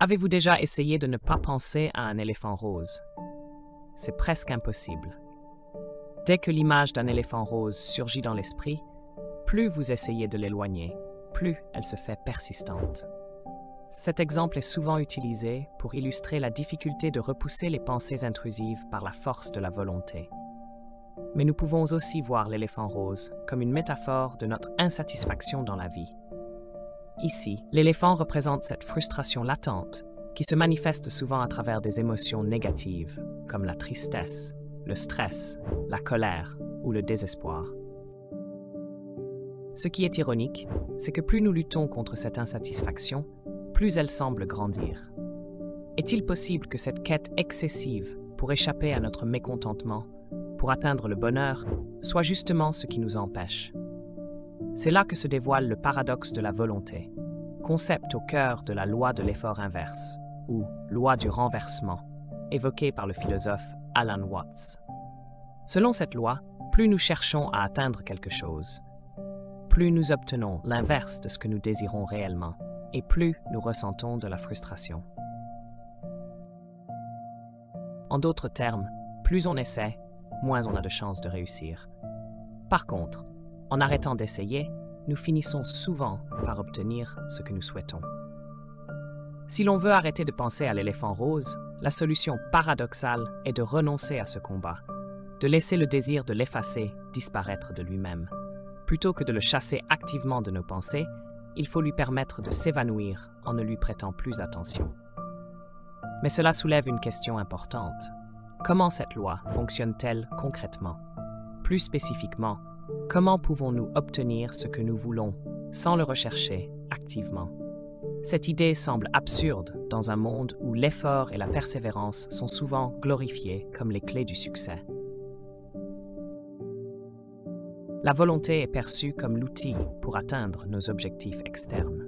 Avez-vous déjà essayé de ne pas penser à un éléphant rose? C'est presque impossible. Dès que l'image d'un éléphant rose surgit dans l'esprit, plus vous essayez de l'éloigner, plus elle se fait persistante. Cet exemple est souvent utilisé pour illustrer la difficulté de repousser les pensées intrusives par la force de la volonté. Mais nous pouvons aussi voir l'éléphant rose comme une métaphore de notre insatisfaction dans la vie. Ici, l'éléphant représente cette frustration latente qui se manifeste souvent à travers des émotions négatives, comme la tristesse, le stress, la colère ou le désespoir. Ce qui est ironique, c'est que plus nous luttons contre cette insatisfaction, plus elle semble grandir. Est-il possible que cette quête excessive pour échapper à notre mécontentement, pour atteindre le bonheur, soit justement ce qui nous empêche? C'est là que se dévoile le paradoxe de la volonté, concept au cœur de la loi de l'effort inverse, ou loi du renversement, évoquée par le philosophe Alan Watts. Selon cette loi, plus nous cherchons à atteindre quelque chose, plus nous obtenons l'inverse de ce que nous désirons réellement, et plus nous ressentons de la frustration. En d'autres termes, plus on essaie, moins on a de chances de réussir. Par contre, en arrêtant d'essayer, nous finissons souvent par obtenir ce que nous souhaitons. Si l'on veut arrêter de penser à l'éléphant rose, la solution paradoxale est de renoncer à ce combat, de laisser le désir de l'effacer disparaître de lui-même. Plutôt que de le chasser activement de nos pensées, il faut lui permettre de s'évanouir en ne lui prêtant plus attention. Mais cela soulève une question importante. Comment cette loi fonctionne-t-elle concrètement? Plus spécifiquement, comment pouvons-nous obtenir ce que nous voulons sans le rechercher activement? Cette idée semble absurde dans un monde où l'effort et la persévérance sont souvent glorifiés comme les clés du succès. La volonté est perçue comme l'outil pour atteindre nos objectifs externes.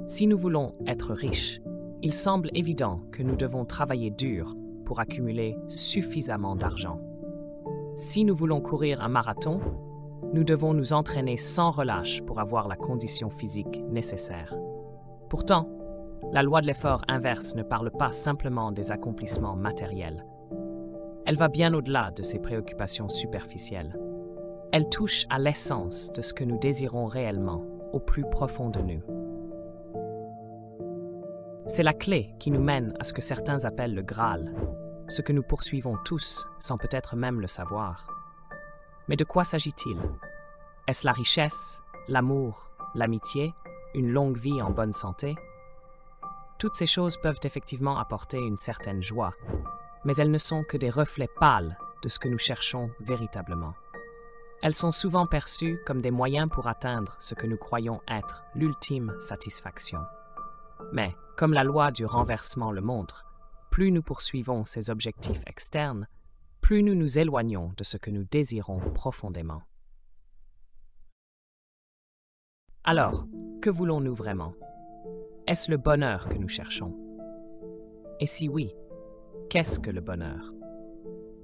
Si nous voulons être riches, il semble évident que nous devons travailler dur pour accumuler suffisamment d'argent. Si nous voulons courir un marathon, nous devons nous entraîner sans relâche pour avoir la condition physique nécessaire. Pourtant, la loi de l'effort inverse ne parle pas simplement des accomplissements matériels. Elle va bien au-delà de ces préoccupations superficielles. Elle touche à l'essence de ce que nous désirons réellement, au plus profond de nous. C'est la clé qui nous mène à ce que certains appellent le Graal, ce que nous poursuivons tous sans peut-être même le savoir. Mais de quoi s'agit-il? Est-ce la richesse, l'amour, l'amitié, une longue vie en bonne santé? Toutes ces choses peuvent effectivement apporter une certaine joie, mais elles ne sont que des reflets pâles de ce que nous cherchons véritablement. Elles sont souvent perçues comme des moyens pour atteindre ce que nous croyons être l'ultime satisfaction. Mais, comme la loi du renversement le montre, plus nous poursuivons ces objectifs externes, plus nous nous éloignons de ce que nous désirons profondément. Alors, que voulons-nous vraiment? Est-ce le bonheur que nous cherchons? Et si oui, qu'est-ce que le bonheur?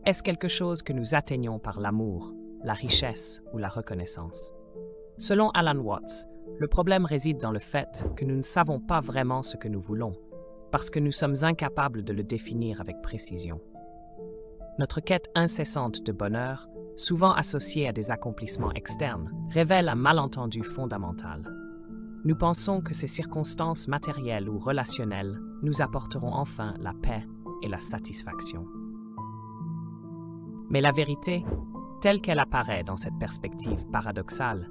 Est-ce quelque chose que nous atteignons par l'amour, la richesse ou la reconnaissance? Selon Alan Watts, le problème réside dans le fait que nous ne savons pas vraiment ce que nous voulons, parce que nous sommes incapables de le définir avec précision. Notre quête incessante de bonheur, souvent associée à des accomplissements externes, révèle un malentendu fondamental. Nous pensons que ces circonstances matérielles ou relationnelles nous apporteront enfin la paix et la satisfaction. Mais la vérité, telle qu'elle apparaît dans cette perspective paradoxale,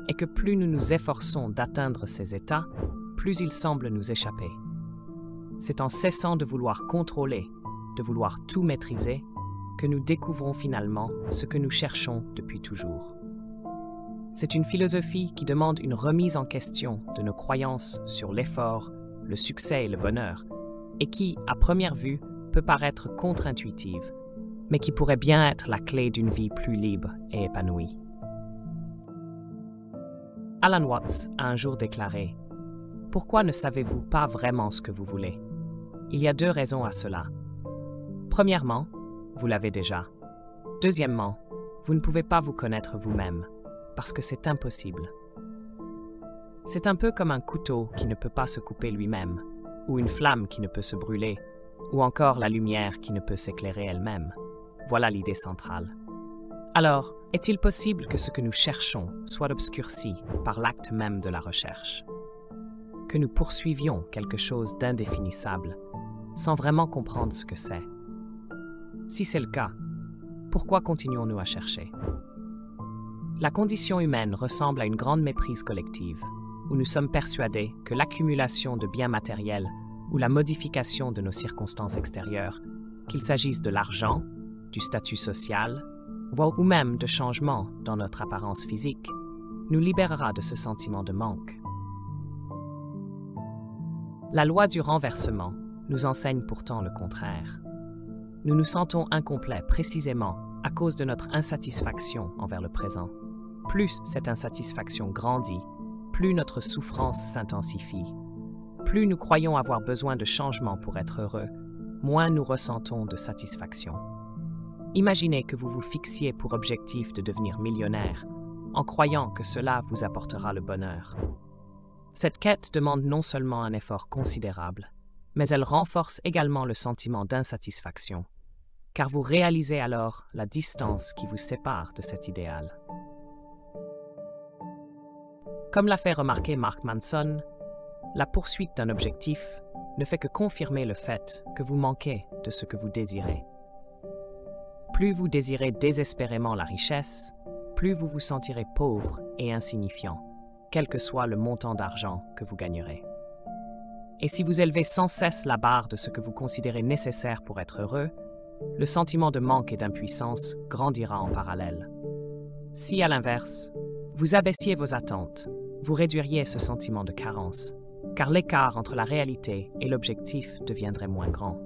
est que plus nous nous efforçons d'atteindre ces états, plus ils semblent nous échapper. C'est en cessant de vouloir contrôler, de vouloir tout maîtriser, que nous découvrons finalement ce que nous cherchons depuis toujours. C'est une philosophie qui demande une remise en question de nos croyances sur l'effort, le succès et le bonheur, et qui, à première vue, peut paraître contre-intuitive, mais qui pourrait bien être la clé d'une vie plus libre et épanouie. Alan Watts a un jour déclaré « Pourquoi ne savez-vous pas vraiment ce que vous voulez? Il y a 2 raisons à cela. Premièrement, vous l'avez déjà. Deuxièmement, vous ne pouvez pas vous connaître vous-même, parce que c'est impossible. C'est un peu comme un couteau qui ne peut pas se couper lui-même. ou une flamme qui ne peut se brûler, ou encore la lumière qui ne peut s'éclairer elle-même. Voilà l'idée centrale. Alors, est-il possible que ce que nous cherchons soit obscurci par l'acte même de la recherche? Que nous poursuivions quelque chose d'indéfinissable, sans vraiment comprendre ce que c'est? Si c'est le cas, pourquoi continuons-nous à chercher? La condition humaine ressemble à une grande méprise collective, où nous sommes persuadés que l'accumulation de biens matériels ou la modification de nos circonstances extérieures, qu'il s'agisse de l'argent, du statut social, ou même de changements dans notre apparence physique, nous libérera de ce sentiment de manque. La loi du renversement nous enseigne pourtant le contraire. Nous nous sentons incomplets précisément à cause de notre insatisfaction envers le présent. Plus cette insatisfaction grandit, plus notre souffrance s'intensifie. Plus nous croyons avoir besoin de changement pour être heureux, moins nous ressentons de satisfaction. Imaginez que vous vous fixiez pour objectif de devenir millionnaire, en croyant que cela vous apportera le bonheur. Cette quête demande non seulement un effort considérable, mais elle renforce également le sentiment d'insatisfaction, car vous réalisez alors la distance qui vous sépare de cet idéal. Comme l'a fait remarquer Mark Manson, la poursuite d'un objectif ne fait que confirmer le fait que vous manquez de ce que vous désirez. Plus vous désirez désespérément la richesse, plus vous vous sentirez pauvre et insignifiant, quel que soit le montant d'argent que vous gagnerez. Et si vous élevez sans cesse la barre de ce que vous considérez nécessaire pour être heureux, le sentiment de manque et d'impuissance grandira en parallèle. Si, à l'inverse, vous abaissiez vos attentes, vous réduiriez ce sentiment de carence, car l'écart entre la réalité et l'objectif deviendrait moins grand.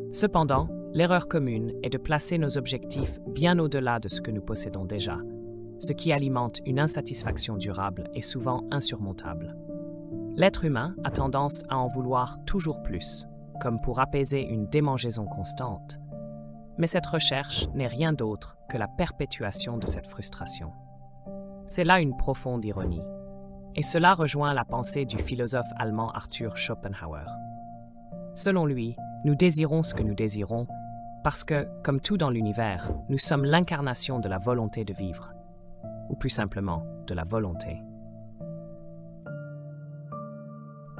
Cependant, l'erreur commune est de placer nos objectifs bien au-delà de ce que nous possédons déjà, ce qui alimente une insatisfaction durable et souvent insurmontable. L'être humain a tendance à en vouloir toujours plus, comme pour apaiser une démangeaison constante. Mais cette recherche n'est rien d'autre que la perpétuation de cette frustration. C'est là une profonde ironie, et cela rejoint la pensée du philosophe allemand Arthur Schopenhauer. Selon lui, nous désirons ce que nous désirons parce que, comme tout dans l'univers, nous sommes l'incarnation de la volonté de vivre, ou plus simplement, de la volonté.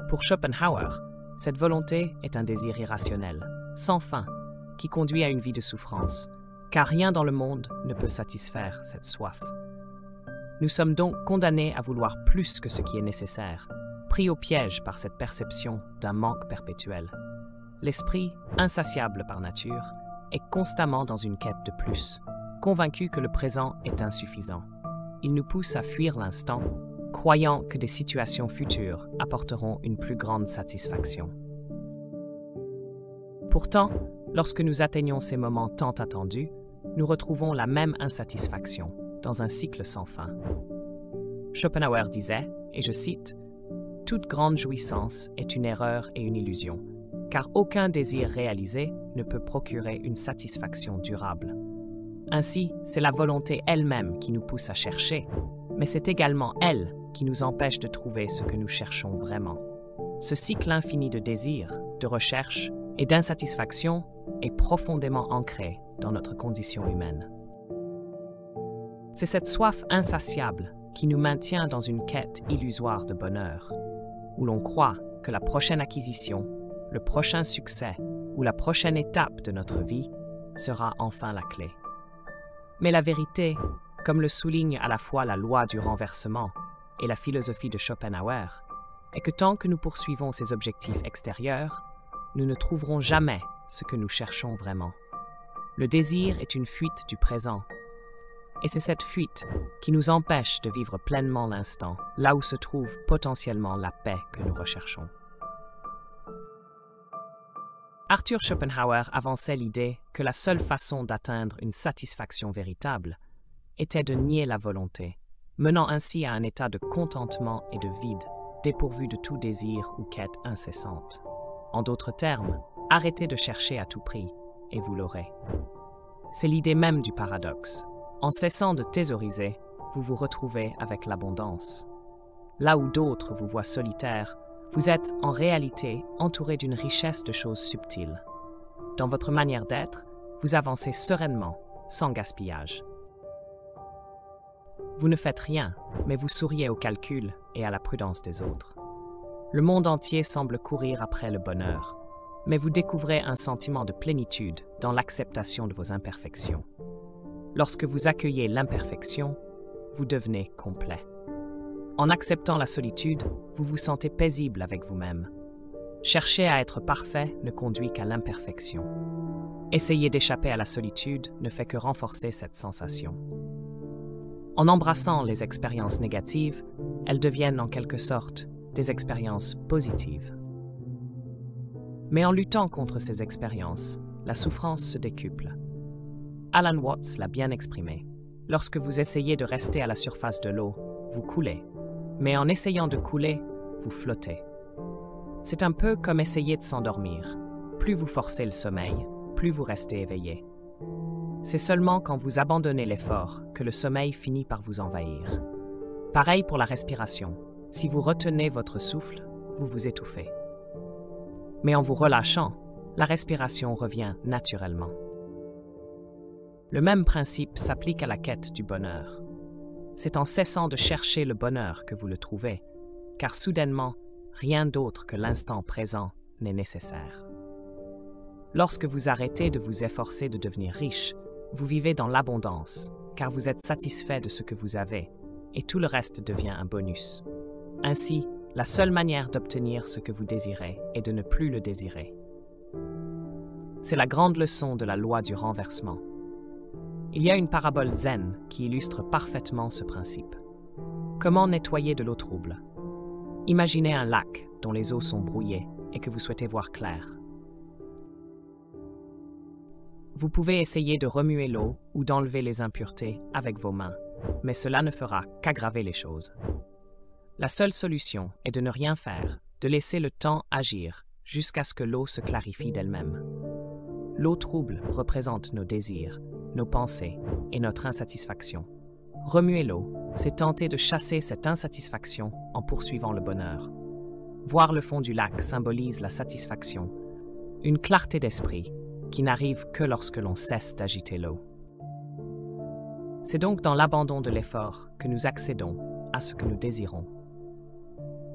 Pour Schopenhauer, cette volonté est un désir irrationnel, sans fin, qui conduit à une vie de souffrance, car rien dans le monde ne peut satisfaire cette soif. Nous sommes donc condamnés à vouloir plus que ce qui est nécessaire, pris au piège par cette perception d'un manque perpétuel. L'esprit, insatiable par nature, est constamment dans une quête de plus, convaincu que le présent est insuffisant. Il nous pousse à fuir l'instant, croyant que des situations futures apporteront une plus grande satisfaction. Pourtant, lorsque nous atteignons ces moments tant attendus, nous retrouvons la même insatisfaction, dans un cycle sans fin. Schopenhauer disait, et je cite, « Toute grande jouissance est une erreur et une illusion, car aucun désir réalisé ne peut procurer une satisfaction durable. Ainsi, c'est la volonté elle-même qui nous pousse à chercher, mais c'est également elle qui nous empêche de trouver ce que nous cherchons vraiment. Ce cycle infini de désir, de recherche et d'insatisfaction est profondément ancré dans notre condition humaine. C'est cette soif insatiable qui nous maintient dans une quête illusoire de bonheur, où l'on croit que la prochaine acquisition, le prochain succès ou la prochaine étape de notre vie sera enfin la clé. Mais la vérité, comme le souligne à la fois la loi du renversement et la philosophie de Schopenhauer, est que tant que nous poursuivons ces objectifs extérieurs, nous ne trouverons jamais ce que nous cherchons vraiment. Le désir est une fuite du présent, et c'est cette fuite qui nous empêche de vivre pleinement l'instant, là où se trouve potentiellement la paix que nous recherchons. Arthur Schopenhauer avançait l'idée que la seule façon d'atteindre une satisfaction véritable était de nier la volonté, menant ainsi à un état de contentement et de vide, dépourvu de tout désir ou quête incessante. En d'autres termes, arrêtez de chercher à tout prix, et vous l'aurez. C'est l'idée même du paradoxe. En cessant de thésauriser, vous vous retrouvez avec l'abondance. Là où d'autres vous voient solitaires, Vous êtes en réalité entouré d'une richesse de choses subtiles. Dans votre manière d'être, vous avancez sereinement, sans gaspillage. Vous ne faites rien, mais vous souriez au calcul et à la prudence des autres. Le monde entier semble courir après le bonheur, mais vous découvrez un sentiment de plénitude dans l'acceptation de vos imperfections. Lorsque vous accueillez l'imperfection, vous devenez complet. En acceptant la solitude, vous vous sentez paisible avec vous-même. Chercher à être parfait ne conduit qu'à l'imperfection. Essayer d'échapper à la solitude ne fait que renforcer cette sensation. En embrassant les expériences négatives, elles deviennent en quelque sorte des expériences positives. Mais en luttant contre ces expériences, la souffrance se décuple. Alan Watts l'a bien exprimé. Lorsque vous essayez de rester à la surface de l'eau, vous coulez. Mais en essayant de couler, vous flottez. C'est un peu comme essayer de s'endormir. Plus vous forcez le sommeil, plus vous restez éveillé. C'est seulement quand vous abandonnez l'effort que le sommeil finit par vous envahir. Pareil pour la respiration. Si vous retenez votre souffle, vous vous étouffez. Mais en vous relâchant, la respiration revient naturellement. Le même principe s'applique à la quête du bonheur. C'est en cessant de chercher le bonheur que vous le trouvez, car soudainement, rien d'autre que l'instant présent n'est nécessaire. Lorsque vous arrêtez de vous efforcer de devenir riche, vous vivez dans l'abondance, car vous êtes satisfait de ce que vous avez, et tout le reste devient un bonus. Ainsi, la seule manière d'obtenir ce que vous désirez est de ne plus le désirer. C'est la grande leçon de la loi du renversement. Il y a une parabole zen qui illustre parfaitement ce principe. Comment nettoyer de l'eau trouble? Imaginez un lac dont les eaux sont brouillées et que vous souhaitez voir clair. Vous pouvez essayer de remuer l'eau ou d'enlever les impuretés avec vos mains, mais cela ne fera qu'aggraver les choses. La seule solution est de ne rien faire, de laisser le temps agir jusqu'à ce que l'eau se clarifie d'elle-même. L'eau trouble représente nos désirs, nos pensées et notre insatisfaction. Remuer l'eau, c'est tenter de chasser cette insatisfaction en poursuivant le bonheur. Voir le fond du lac symbolise la satisfaction, une clarté d'esprit qui n'arrive que lorsque l'on cesse d'agiter l'eau. C'est donc dans l'abandon de l'effort que nous accédons à ce que nous désirons.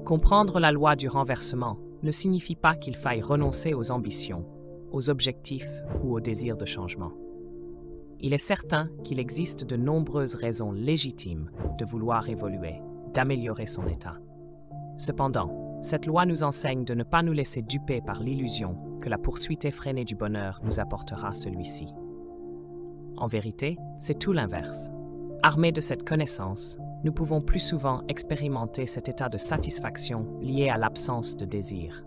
Comprendre la loi du renversement ne signifie pas qu'il faille renoncer aux ambitions, aux objectifs ou aux désirs de changement. Il est certain qu'il existe de nombreuses raisons légitimes de vouloir évoluer, d'améliorer son état. Cependant, cette loi nous enseigne de ne pas nous laisser duper par l'illusion que la poursuite effrénée du bonheur nous apportera celui-ci. En vérité, c'est tout l'inverse. Armés de cette connaissance, nous pouvons plus souvent expérimenter cet état de satisfaction lié à l'absence de désir,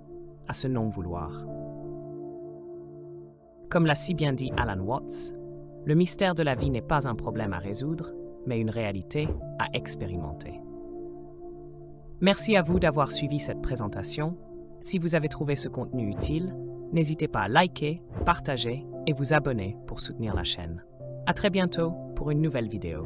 à ce non-vouloir. Comme l'a si bien dit Alan Watts, le mystère de la vie n'est pas un problème à résoudre, mais une réalité à expérimenter. Merci à vous d'avoir suivi cette présentation. Si vous avez trouvé ce contenu utile, n'hésitez pas à liker, partager et vous abonner pour soutenir la chaîne. À très bientôt pour une nouvelle vidéo.